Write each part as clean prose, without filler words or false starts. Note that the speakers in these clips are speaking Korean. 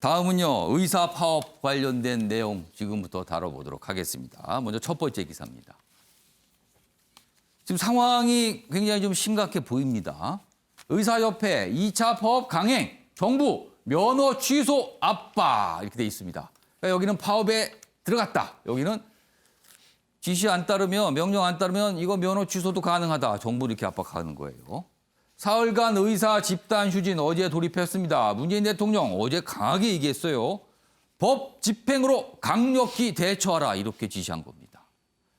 다음은요, 의사 파업 관련된 내용 지금부터 다뤄보도록 하겠습니다. 먼저 첫 번째 기사입니다. 지금 상황이 굉장히 좀 심각해 보입니다. 의사협회 2차 파업 강행, 정부 면허 취소 압박 이렇게 돼 있습니다. 그러니까 여기는 파업에 들어갔다. 여기는 지시 안 따르면, 명령 안 따르면 이거 면허 취소도 가능하다. 정부 이렇게 압박하는 거예요. 사흘간 의사 집단 휴진 어제 돌입했습니다. 문재인 대통령 어제 강하게 얘기했어요. 법 집행으로 강력히 대처하라 이렇게 지시한 겁니다.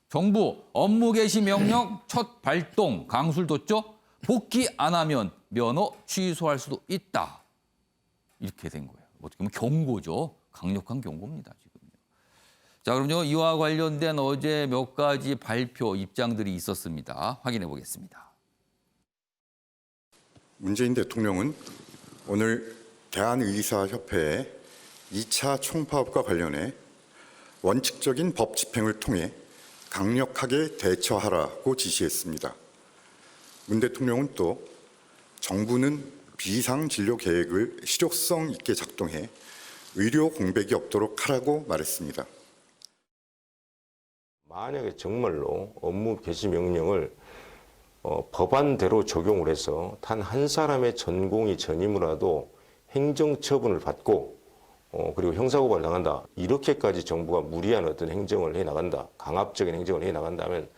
정부 업무 개시 명령 첫 발동 강수를 뒀죠. 복귀 안 하면 면허 취소할 수도 있다. 이렇게 된 거예요. 어떻게 보면 경고죠. 강력한 경고입니다. 지금요. 자, 그럼요. 이와 관련된 어제 몇 가지 발표 입장들이 있었습니다. 확인해 보겠습니다. 문재인 대통령은 오늘 대한의사협회의 2차 총파업과 관련해 원칙적인 법 집행을 통해 강력하게 대처하라고 지시했습니다. 문 대통령은 또 정부는 비상진료 계획을 실효성 있게 작동해 의료 공백이 없도록 하라고 말했습니다. 만약에 정말로 업무 개시 명령을 법안대로 적용을 해서 단 한 사람의 전공이 전임이라도 행정처분을 받고 그리고 형사고발을 당한다. 이렇게까지 정부가 무리한 어떤 행정을 해나간다. 강압적인 행정을 해나간다면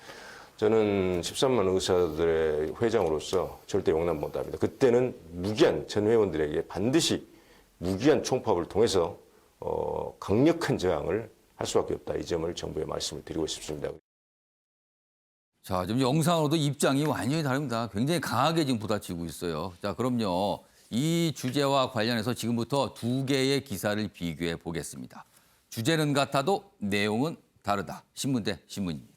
저는 13만 의사들의 회장으로서 절대 용납 못합니다. 그때는 무기한 전 회원들에게 반드시 무기한 총파업을 통해서 강력한 저항을 할 수밖에 없다. 이 점을 정부에 말씀을 드리고 싶습니다. 자, 지금 영상으로도 입장이 완전히 다릅니다. 굉장히 강하게 지금 부딪히고 있어요. 자, 그럼요. 이 주제와 관련해서 지금부터 두 개의 기사를 비교해 보겠습니다. 주제는 같아도 내용은 다르다. 신문 대 신문입니다.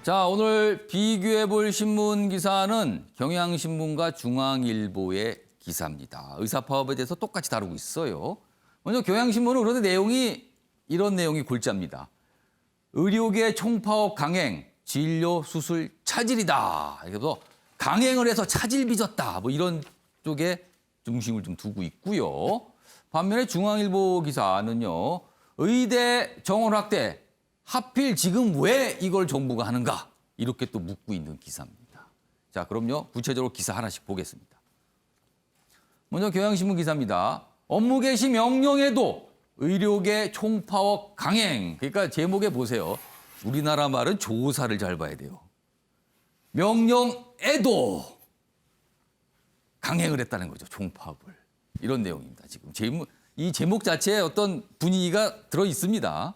자, 오늘 비교해 볼 신문 기사는 경향신문과 중앙일보의 기사입니다. 의사파업에 대해서 똑같이 다루고 있어요. 먼저 경향신문은 그런데 내용이 이런 내용이 골자입니다. 의료계 총파업 강행, 진료 수술 차질이다. 그래서 강행을 해서 차질 빚었다. 뭐 이런 쪽에 중심을 좀 두고 있고요. 반면에 중앙일보 기사는요. 의대 정원 확대, 하필 지금 왜 이걸 정부가 하는가? 이렇게 또 묻고 있는 기사입니다. 자, 그럼요. 구체적으로 기사 하나씩 보겠습니다. 먼저 경향신문 기사입니다. 업무 개시 명령에도 의료계 총파업 강행. 그러니까 제목에 보세요. 우리나라 말은 조사를 잘 봐야 돼요. 명령에도 강행을 했다는 거죠. 총파업을. 이런 내용입니다. 지금 이 제목 자체에 어떤 분위기가 들어 있습니다.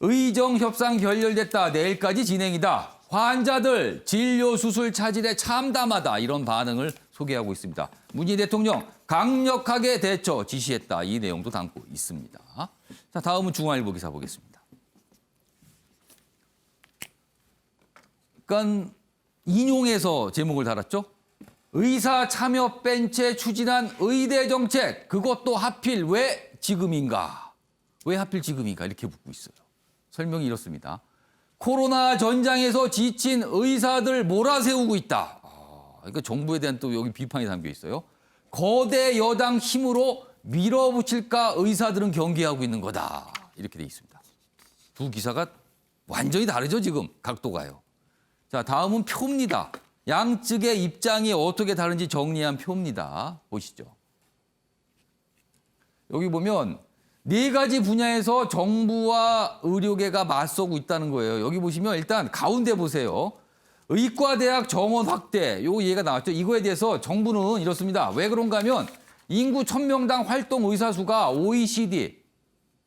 의정 협상 결렬됐다. 내일까지 진행이다. 환자들 진료 수술 차질에 참담하다. 이런 반응을 소개하고 있습니다. 문재인 대통령 강력하게 대처 지시했다. 이 내용도 담고 있습니다. 자, 다음은 중앙일보 기사 보겠습니다. 그러니까 인용해서 제목을 달았죠. 의사 참여 벤치에 추진한 의대 정책. 그것도 하필 왜 지금인가? 왜 하필 지금인가? 이렇게 묻고 있어요. 설명이 이렇습니다. 코로나 전장에서 지친 의사들 몰아세우고 있다. 그러니까 정부에 대한 또 여기 비판이 담겨 있어요. 거대 여당 힘으로 밀어붙일까 의사들은 경계하고 있는 거다. 이렇게 돼 있습니다. 두 기사가 완전히 다르죠, 지금 각도가요. 자, 다음은 표입니다. 양측의 입장이 어떻게 다른지 정리한 표입니다. 보시죠. 여기 보면 네 가지 분야에서 정부와 의료계가 맞서고 있다는 거예요. 여기 보시면 일단 가운데 보세요. 의과대학 정원 확대, 요 얘기가 나왔죠. 이거에 대해서 정부는 이렇습니다. 왜 그런가 하면 인구 1000명당 활동 의사 수가 OECD,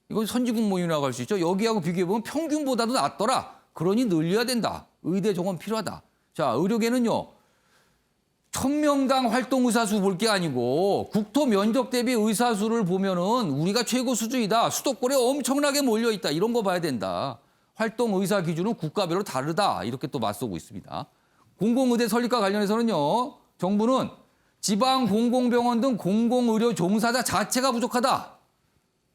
이건 선진국 모임이라고 할 수 있죠. 여기하고 비교해보면 평균보다도 낮더라. 그러니 늘려야 된다. 의대 정원 필요하다. 자, 의료계는요. 1000명당 활동 의사 수 볼 게 아니고 국토 면적 대비 의사 수를 보면은 우리가 최고 수준이다. 수도권에 엄청나게 몰려 있다. 이런 거 봐야 된다. 활동 의사 기준은 국가별로 다르다. 이렇게 또 맞서고 있습니다. 공공의대 설립과 관련해서는요. 정부는 지방 공공병원 등 공공의료 종사자 자체가 부족하다.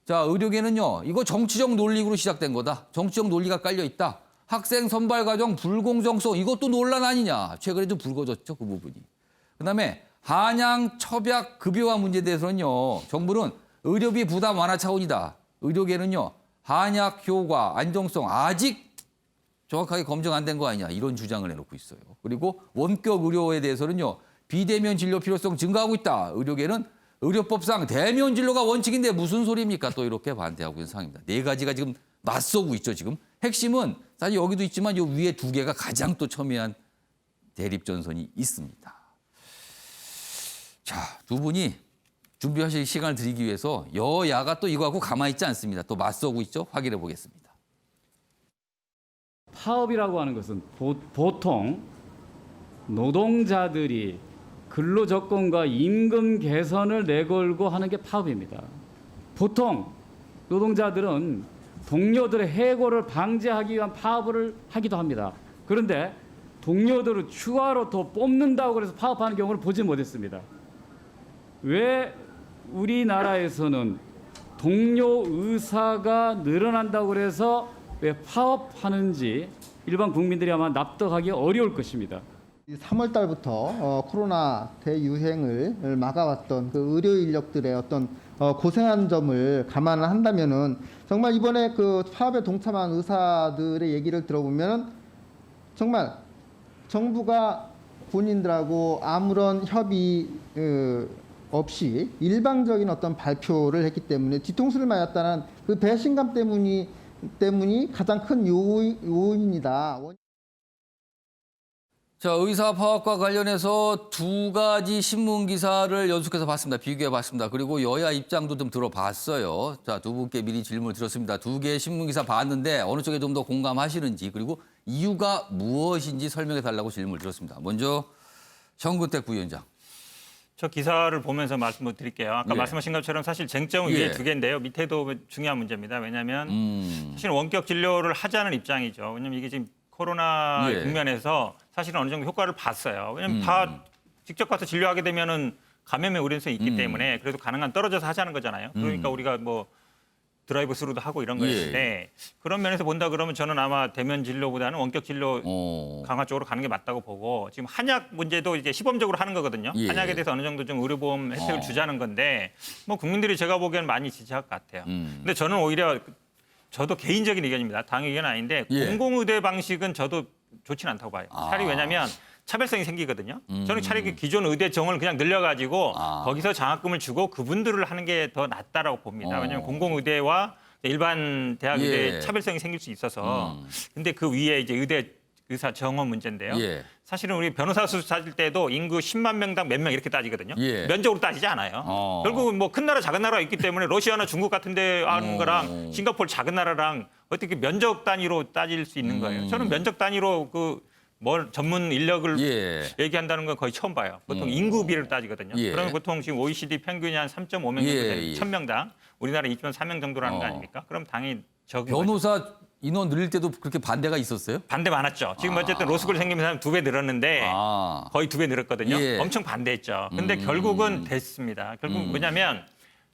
자, 의료계는요. 이거 정치적 논리로 시작된 거다. 정치적 논리가 깔려 있다. 학생 선발 과정 불공정성 이것도 논란 아니냐. 최근에 좀 불거졌죠, 그 부분이. 그다음에 한양 첩약 급여화 문제에 대해서는요. 정부는 의료비 부담 완화 차원이다. 의료계는요. 한약 효과, 안정성 아직 정확하게 검증 안 된 거 아니냐. 이런 주장을 해놓고 있어요. 그리고 원격 의료에 대해서는요. 비대면 진료 필요성 증가하고 있다. 의료계는 의료법상 대면 진료가 원칙인데 무슨 소리입니까? 또 이렇게 반대하고 있는 상황입니다. 네 가지가 지금 맞서고 있죠, 지금. 핵심은 사실 여기도 있지만 요 위에 두 개가 가장 또 첨예한 대립전선이 있습니다. 자, 두 분이 준비하실 시간을 드리기 위해서 여야가 또 이거하고 가만히 있지 않습니다. 또 맞서고 있죠? 확인해 보겠습니다. 파업이라고 하는 것은 보통 노동자들이 근로조건과 임금 개선을 내걸고 하는 게 파업입니다. 보통 노동자들은 동료들의 해고를 방지하기 위한 파업을 하기도 합니다. 그런데 동료들을 추가로 더 뽑는다고 해서 파업하는 경우를 보지 못했습니다. 왜 우리나라에서는 동료 의사가 늘어난다고 해서 왜 파업하는지 일반 국민들이 아마 납득하기 어려울 것입니다. 3월 달부터 코로나 대유행을 막아왔던 그 의료 인력들의 어떤 고생한 점을 감안을 한다면은 정말 이번에 그 파업에 동참한 의사들의 얘기를 들어보면 정말 정부가 본인들하고 아무런 협의 없이 일방적인 어떤 발표를 했기 때문에 뒤통수를 맞았다는 그 배신감 때문이 가장 큰 요인이다. 자, 의사 파업과 관련해서 두 가지 신문 기사를 연속해서 봤습니다. 비교해 봤습니다. 그리고 여야 입장도 좀 들어봤어요. 자, 두 분께 미리 질문을 드렸습니다. 두 개의 신문 기사 봤는데 어느 쪽에 좀 더 공감하시는지 그리고 이유가 무엇인지 설명해 달라고 질문을 드렸습니다. 먼저 정근택 부위원장. 저 기사를 보면서 말씀을 드릴게요. 아까 예. 말씀하신 것처럼 사실 쟁점은 예. 위에 두 개인데요. 밑에도 중요한 문제입니다. 왜냐하면 사실 원격 진료를 하자는 입장이죠. 왜냐하면 이게 지금 코로나 예. 국면에서 사실은 어느 정도 효과를 봤어요. 왜냐하면 다 직접 가서 진료하게 되면은 감염의 우려성이 있기 때문에 그래도 가능한 떨어져서 하자는 거잖아요. 그러니까 우리가 뭐 드라이브 스루도 하고 이런 거였는데 그런 면에서 본다 그러면 저는 아마 대면 진료보다는 원격 진료 강화 쪽으로 가는 게 맞다고 보고 지금 한약 문제도 이제 시범적으로 하는 거거든요. 예. 한약에 대해서 어느 정도 좀 의료보험 혜택을 주자는 건데 뭐 국민들이 제가 보기에는 많이 지지할 것 같아요. 근데 저는 오히려 저도 개인적인 의견입니다. 당 의견은 아닌데 예. 공공의대 방식은 저도 좋지는 않다고 봐요. 차라리 왜냐하면 차별성이 생기거든요. 저는 차라리 그 기존 의대 정원을 그냥 늘려가지고 거기서 장학금을 주고 그분들을 하는 게 더 낫다라고 봅니다. 왜냐하면 공공의대와 일반 대학의대 예. 차별성이 생길 수 있어서. 근데 그 위에 이제 의사 정원 문제인데요. 예. 사실은 우리 변호사 수 따질 때도 인구 10만 명당 몇 명 이렇게 따지거든요. 예. 면적으로 따지지 않아요. 결국은 뭐 큰 나라 작은 나라가 있기 때문에 러시아나 중국 같은 데 하는 거랑 싱가포르 작은 나라랑 어떻게 면적 단위로 따질 수 있는 거예요. 저는 면적 단위로 전문 인력을 얘기한다는 건 거의 처음 봐요. 보통 인구비를 따지거든요. 예. 그러면 보통 지금 OECD 평균이 한 3.5명 정도 되는 1000명당 우리나라 2.4명 정도라는 거 아닙니까? 그럼 당연히 적은 거죠. 변호사 인원 늘릴 때도 그렇게 반대가 있었어요? 반대 많았죠. 지금 어쨌든 로스쿨 생기면서 한 2배 늘었는데 거의 2배 늘었거든요. 예. 엄청 반대했죠. 근데 결국은 됐습니다. 결국 뭐냐면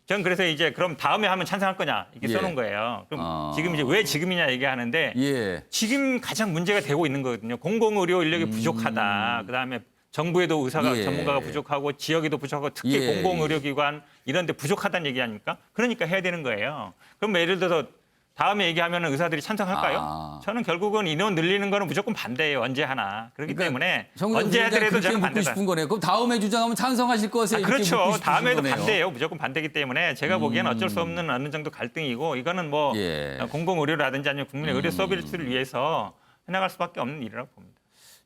전 그래서 이제 그럼 다음에 하면 찬성할 거냐 이렇게 써놓은 거예요. 그럼 지금 이제 왜 지금이냐 얘기하는데 예. 지금 가장 문제가 되고 있는 거거든요. 공공의료 인력이 부족하다. 그다음에 정부에도 의사가 예. 전문가가 부족하고 지역에도 부족하고 특히 예. 공공의료기관 이런 데 부족하다는 얘기 아닙니까? 그러니까 해야 되는 거예요. 그럼 뭐 예를 들어서 다음에 얘기하면 의사들이 찬성할까요? 저는 결국은 인원 늘리는 거는 무조건 반대예요. 언제 하나. 그렇기 때문에 언제 하더라도 저는 묻고 반대다. 싶은 거네요. 그럼 다음에 주장하면 찬성하실 거세요? 이렇게 그렇죠. 묻고 싶으신 다음에도 거네요. 반대예요. 무조건 반대이기 때문에 제가 보기에는 어쩔 수 없는 어느 정도 갈등이고 이거는 뭐 예. 공공의료라든지 아니면 국민의 의료 서비스를 위해서 해나갈 수밖에 없는 일이라고 봅니다.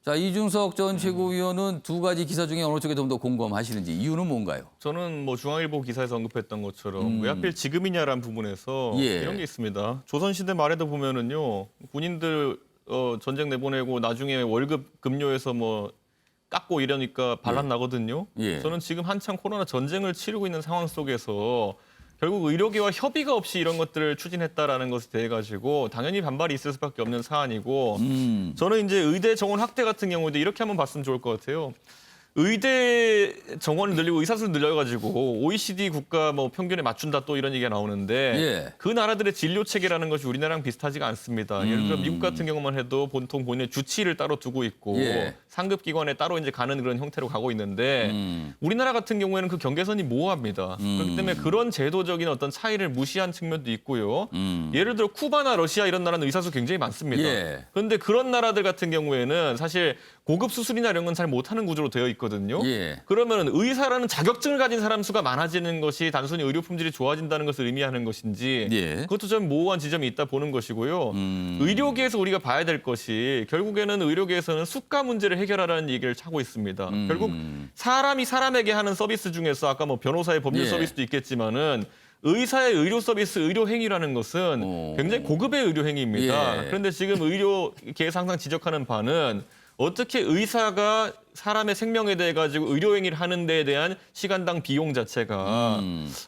자, 이준석 전 최고위원은 두 가지 기사 중에 어느 쪽에 좀 더 공감하시는지 이유는 뭔가요? 저는 뭐 중앙일보 기사에서 언급했던 것처럼 왜 하필 지금이냐라는 부분에서 예. 이런 게 있습니다. 조선시대 말에도 보면은요 군인들 전쟁 내보내고 나중에 월급 급료해서 뭐 깎고 이러니까 반란 나거든요. 예. 저는 지금 한창 코로나 전쟁을 치르고 있는 상황 속에서 결국 의료계와 협의가 없이 이런 것들을 추진했다라는 것에 대해 가지고 당연히 반발이 있을 수밖에 없는 사안이고 저는 이제 의대 정원 확대 같은 경우도 이렇게 한번 봤으면 좋을 것 같아요. 의대 정원을 늘리고 의사수를 늘려가지고 OECD 국가 뭐 평균에 맞춘다 또 이런 얘기가 나오는데 예. 그 나라들의 진료 체계라는 것이 우리나라랑 비슷하지가 않습니다. 예를 들어 미국 같은 경우만 해도 보통 본인의 주치의를 따로 두고 있고 예. 상급 기관에 따로 이제 가는 그런 형태로 가고 있는데 우리나라 같은 경우에는 그 경계선이 모호합니다. 그렇기 때문에 그런 제도적인 어떤 차이를 무시한 측면도 있고요. 예를 들어 쿠바나 러시아 이런 나라는 의사수 굉장히 많습니다. 예. 그런데 그런 나라들 같은 경우에는 사실 고급 수술이나 이런 건 잘 못하는 구조로 되어 있거든요. 예. 그러면 의사라는 자격증을 가진 사람 수가 많아지는 것이 단순히 의료 품질이 좋아진다는 것을 의미하는 것인지 예. 그것도 좀 모호한 지점이 있다 보는 것이고요. 의료계에서 우리가 봐야 될 것이 결국에는 의료계에서는 수가 문제를 해결하라는 얘기를 하고 있습니다. 결국 사람이 사람에게 하는 서비스 중에서 아까 뭐 변호사의 법률 예. 서비스도 있겠지만은 의사의 의료 서비스, 의료 행위라는 것은 굉장히 고급의 의료 행위입니다. 예. 그런데 지금 의료계에서 항상 지적하는 바는 어떻게 의사가 사람의 생명에 대해 가지고 의료 행위를 하는 데에 대한 시간당 비용 자체가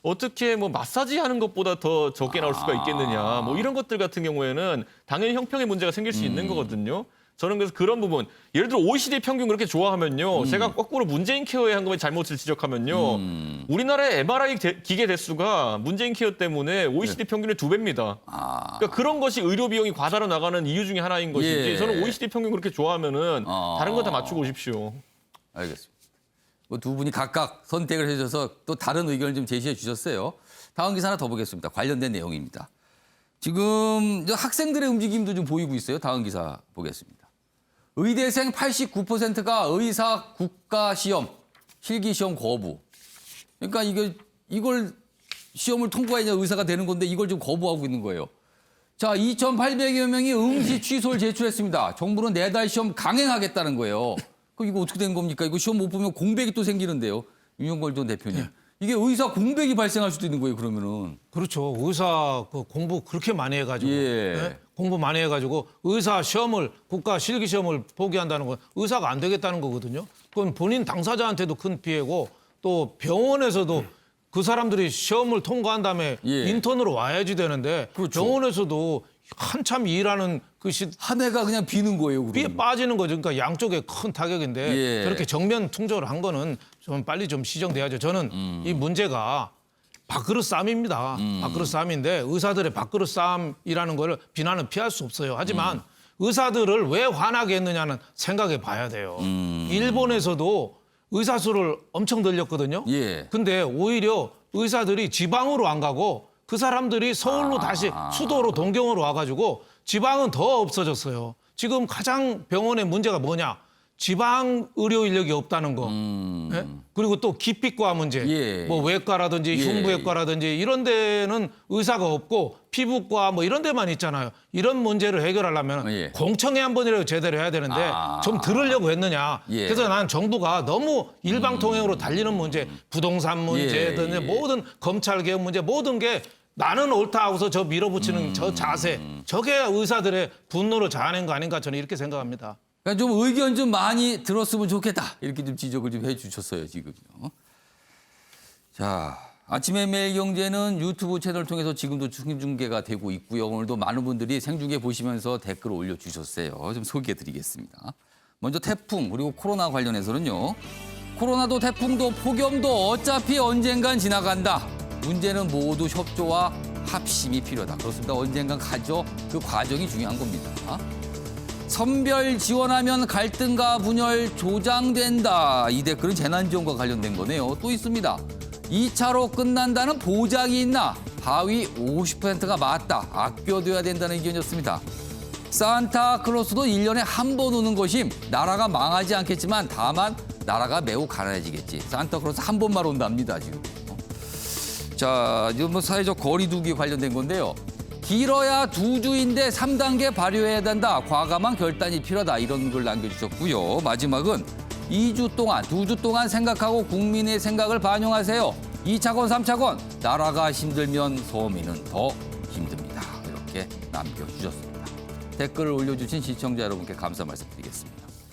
어떻게 뭐 마사지 하는 것보다 더 적게 나올 수가 있겠느냐. 뭐 이런 것들 같은 경우에는 당연히 형평의 문제가 생길 수 있는 거거든요. 저는 그래서 그런 부분, 예를 들어 OECD 평균 그렇게 좋아하면요, 제가 거꾸로 문재인 케어의 한 거에 잘못을 지적하면요, 우리나라의 MRI 기계 대수가 문재인 케어 때문에 OECD 평균의 2배입니다. 그러니까 그런 것이 의료 비용이 과다로 나가는 이유 중에 하나인 것이지, 예. 저는 OECD 평균 그렇게 좋아하면은 다른 거 다 맞추고 오십시오. 알겠습니다. 뭐 두 분이 각각 선택을 해주셔서 또 다른 의견을 좀 제시해 주셨어요. 다음 기사 하나 더 보겠습니다. 관련된 내용입니다. 지금 학생들의 움직임도 좀 보이고 있어요. 다음 기사 보겠습니다. 의대생 89%가 의사 국가시험, 실기시험 거부. 그러니까 이걸 시험을 통과해야 의사가 되는 건데 이걸 좀 거부하고 있는 거예요. 자, 2,800여 명이 응시 취소를 제출했습니다. 정부는 내달 시험 강행하겠다는 거예요. 그럼 이거 어떻게 된 겁니까? 이거 시험 못 보면 공백이 또 생기는데요. 윤영걸 전 대표님. 이게 의사 공백이 발생할 수도 있는 거예요, 그러면은. 그렇죠. 의사 그 공부 그렇게 많이 해가지고 예. 네? 공부 많이 해가지고 의사 시험을 국가 실기 시험을 포기한다는 건 의사가 안 되겠다는 거거든요. 그건 본인 당사자한테도 큰 피해고 또 병원에서도 그 사람들이 시험을 통과한 다음에 예. 인턴으로 와야지 되는데 그렇죠. 병원에서도 한참 일하는 그 한 해가 그냥 비는 거예요, 비에 그러면. 빠지는 거죠. 그러니까 양쪽에 큰 타격인데 예. 저렇게 정면 충돌을 한 거는 좀 빨리 좀 시정돼야죠. 저는 이 문제가 밥그릇 싸움입니다. 밥그릇 싸움인데 의사들의 밥그릇 싸움이라는 걸 비난은 피할 수 없어요. 하지만 의사들을 왜 화나게 했느냐는 생각해 봐야 돼요. 일본에서도 의사 수를 엄청 늘렸거든요. 예. 근데 오히려 의사들이 지방으로 안 가고 그 사람들이 서울로 다시 수도로 동경으로 와가지고 지방은 더 없어졌어요. 지금 가장 병원의 문제가 뭐냐? 지방 의료 인력이 없다는 거. 예? 그리고 또 기피과 문제. 예. 뭐 외과라든지 예. 흉부외과라든지 이런 데는 의사가 없고 피부과 뭐 이런 데만 있잖아요. 이런 문제를 해결하려면 예. 공청회 한 번이라도 제대로 해야 되는데 좀 들으려고 했느냐. 예. 그래서 난 정부가 너무 일방통행으로 달리는 문제, 부동산 문제든 예. 모든 검찰 개혁 문제 모든 게 나는 옳다 하고서 저 밀어붙이는 저 자세, 저게 의사들의 분노를 자아낸 거 아닌가 저는 이렇게 생각합니다. 그러니까 좀 의견 좀 많이 들었으면 좋겠다. 이렇게 좀 지적을 좀 해주셨어요, 지금요. 자, 아침에 매일경제는 유튜브 채널을 통해서 지금도 생중계가 되고 있고요. 오늘도 많은 분들이 생중계 보시면서 댓글을 올려주셨어요. 좀 소개해드리겠습니다. 먼저 태풍 그리고 코로나 관련해서는요. 코로나도 태풍도 폭염도 어차피 언젠간 지나간다. 문제는 모두 협조와 합심이 필요하다. 그렇습니다. 언젠간 가죠. 그 과정이 중요한 겁니다. 선별 지원하면 갈등과 분열 조장된다. 이 댓글은 재난지원과 관련된 거네요. 또 있습니다. 2차로 끝난다는 보장이 있나? 하위 50%가 맞다. 아껴둬야 된다는 의견이었습니다. 산타클로스도 1년에 한 번 오는 것임. 나라가 망하지 않겠지만 다만 나라가 매우 가난해지겠지. 산타클로스 한 번만 온답니다. 지금. 자, 이건 뭐 사회적 거리 두기 관련된 건데요. 길어야 2주인데 3단계 발효해야 된다. 과감한 결단이 필요하다. 이런 걸 남겨주셨고요. 마지막은 2주 동안 생각하고 국민의 생각을 반영하세요. 2차권, 3차권. 나라가 힘들면 서민은 더 힘듭니다. 이렇게 남겨주셨습니다. 댓글을 올려주신 시청자 여러분께 감사 말씀드리겠습니다.